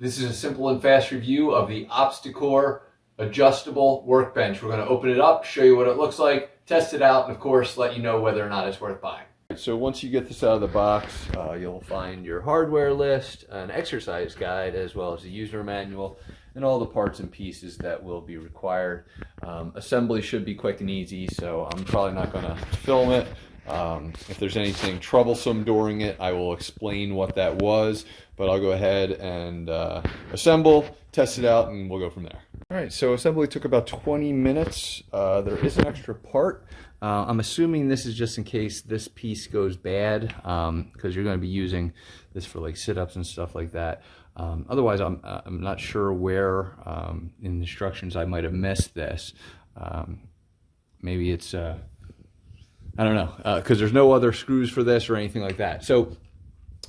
This is a simple and fast review of the OPPSDECOR adjustable workbench. We're going to open it up, show you what it looks like, test it out, and of course let you know whether or not it's worth buying. So once you get this out of the box, you'll find your hardware list, an exercise guide, as well as a user manual, and all the parts and pieces that will be required. Assembly should be quick and easy, so I'm probably not going to film it. If there's anything troublesome during it, I will explain what that was, but I'll go ahead and assemble, test it out, and we'll go from there. All right, so assembly took about 20 minutes. There is an extra part. I'm assuming this is just in case this piece goes bad, because you're going to be using this for like sit-ups and stuff like that. Otherwise, I'm not sure where in the instructions I might have missed this. Maybe it's I don't know, because there's no other screws for this or anything like that. So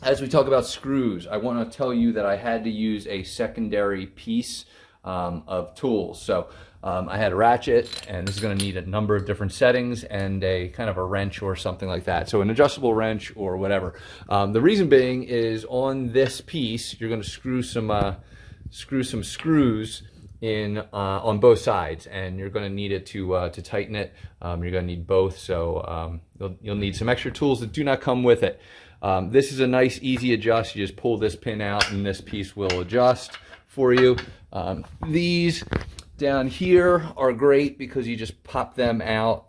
as we talk about screws, I want to tell you that I had to use a secondary piece of tools. So I had a ratchet, and this is going to need a number of different settings and a kind of a wrench or something like that. So an adjustable wrench or whatever. The reason being is on this piece, you're going to screw some screws in on both sides, and you're going to need it to tighten it. You're going to need both, so you'll need some extra tools that do not come with it. This is a nice easy adjust. You just pull this pin out and this piece will adjust for you. These down here are great because you just pop them out.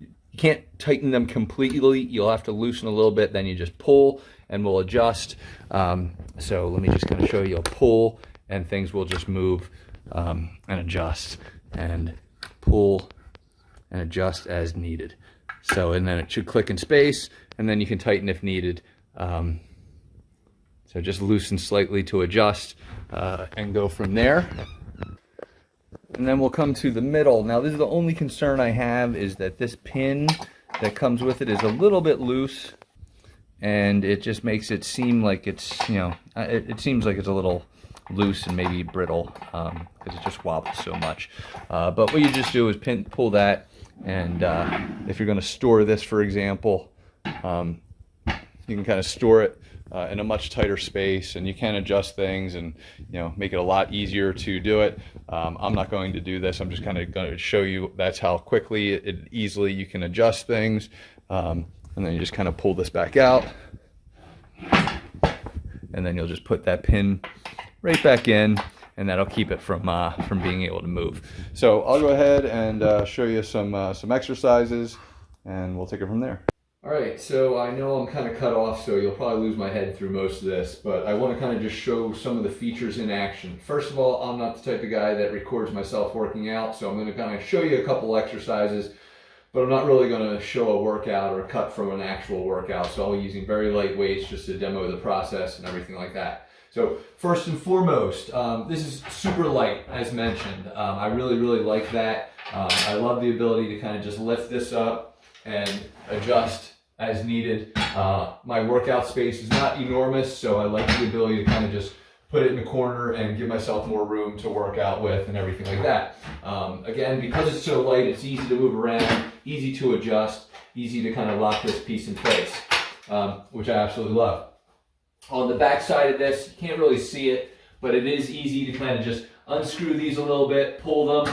You can't tighten them completely. You'll have to loosen a little bit, then you just pull and we'll adjust. So let me just kind of show you a pull, and things will just move and adjust and pull and adjust as needed. So, and then it should click in space, and then you can tighten if needed. So just loosen slightly to adjust and go from there. And then we'll come to the middle. Now this is the only concern I have, is that this pin that comes with it is a little bit loose, and it just makes it seem like it's, you know, it seems like it's a little loose and maybe brittle because it just wobbles so much. But what you just do is pull that, and if you're going to store this, for example, you can kind of store it in a much tighter space, and you can adjust things and, you know, make it a lot easier to do it. I'm not going to do this. I'm just kind of going to show you that's how quickly, easily you can adjust things. And then you just kind of pull this back out, and then you'll just put that pin right back in, and that'll keep it from being able to move. So I'll go ahead and show you some exercises, and we'll take it from there. All right, so I know I'm kind of cut off, so you'll probably lose my head through most of this, but I want to kind of just show some of the features in action. First of all, I'm not the type of guy that records myself working out, so I'm going to kind of show you a couple exercises, but I'm not really going to show a workout or a cut from an actual workout, so I'll be using very light weights just to demo the process and everything like that. So first and foremost, this is super light, as mentioned. I really like that. I love the ability to kind of just lift this up and adjust as needed. My workout space is not enormous, so I like the ability to kind of just put it in the corner and give myself more room to work out with and everything like that. Again, because it's so light, it's easy to move around, easy to adjust, easy to kind of lock this piece in place, which I absolutely love. On the back side of this, you can't really see it, but it is easy to kind of just unscrew these a little bit, pull them,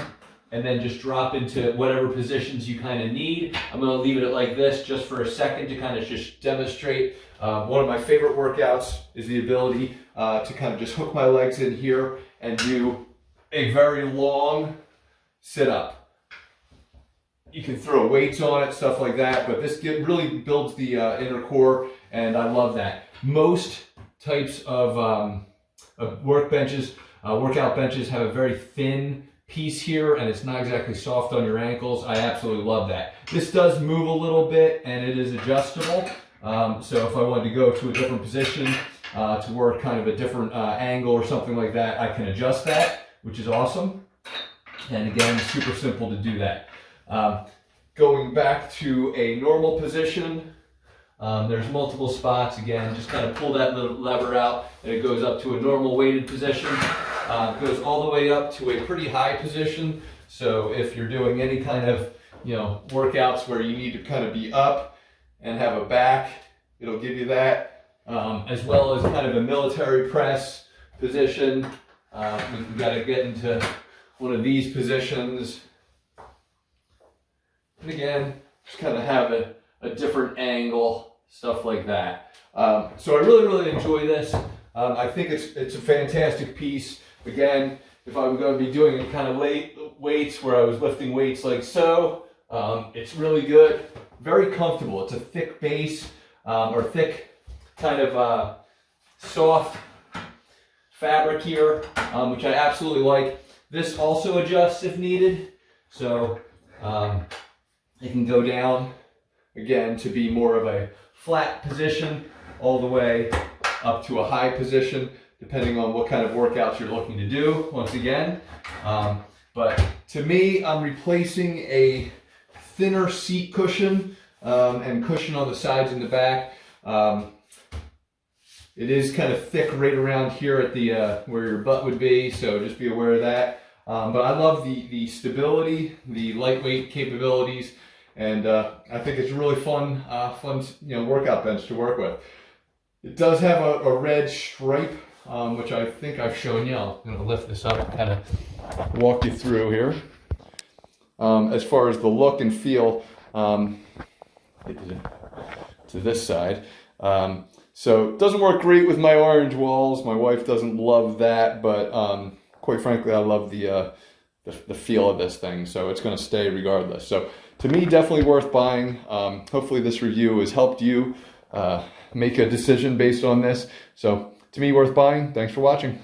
and then just drop into whatever positions you kind of need. I'm going to leave it like this just for a second to kind of just demonstrate. One of my favorite workouts is the ability to kind of just hook my legs in here and do a very long sit-up. You can throw weights on it, stuff like that, but this really builds the inner core, and I love that. Most types of workbenches, workout benches, have a very thin piece here, and it's not exactly soft on your ankles. I absolutely love that. This does move a little bit, and it is adjustable. So if I wanted to go to a different position to work kind of a different angle or something like that, I can adjust that, which is awesome. And again, super simple to do that. Going back to a normal position, there's multiple spots. Again, just kind of pull that little lever out, and it goes up to a normal weighted position. It goes all the way up to a pretty high position. So if you're doing any kind of, you know, workouts where you need to kind of be up and have a back, it'll give you that, as well as kind of a military press position. We've got to get into one of these positions. And again, just kind of have a different angle, stuff like that. So I really enjoy this. I think it's a fantastic piece. Again, if I'm going to be doing any kind of weights where I was lifting weights like so, it's really good, very comfortable. It's a thick base, or thick kind of soft fabric here, which I absolutely like. This also adjusts if needed, so it can go down again to be more of a flat position all the way up to a high position, depending on what kind of workouts you're looking to do, once again. But to me, I'm replacing a thinner seat cushion and cushion on the sides and the back. It is kind of thick right around here at the where your butt would be, so just be aware of that. But I love the stability, the lightweight capabilities, and I think it's a really fun workout bench to work with. It does have a red stripe, which I think I've shown you. I'm going to lift this up and kind of walk you through here. As far as the look and feel, to this side. So it doesn't work great with my orange walls. My wife doesn't love that, but quite frankly, I love the feel of this thing. So it's going to stay regardless. So to me, definitely worth buying. Hopefully this review has helped you make a decision based on this. So to me, worth buying. Thanks for watching.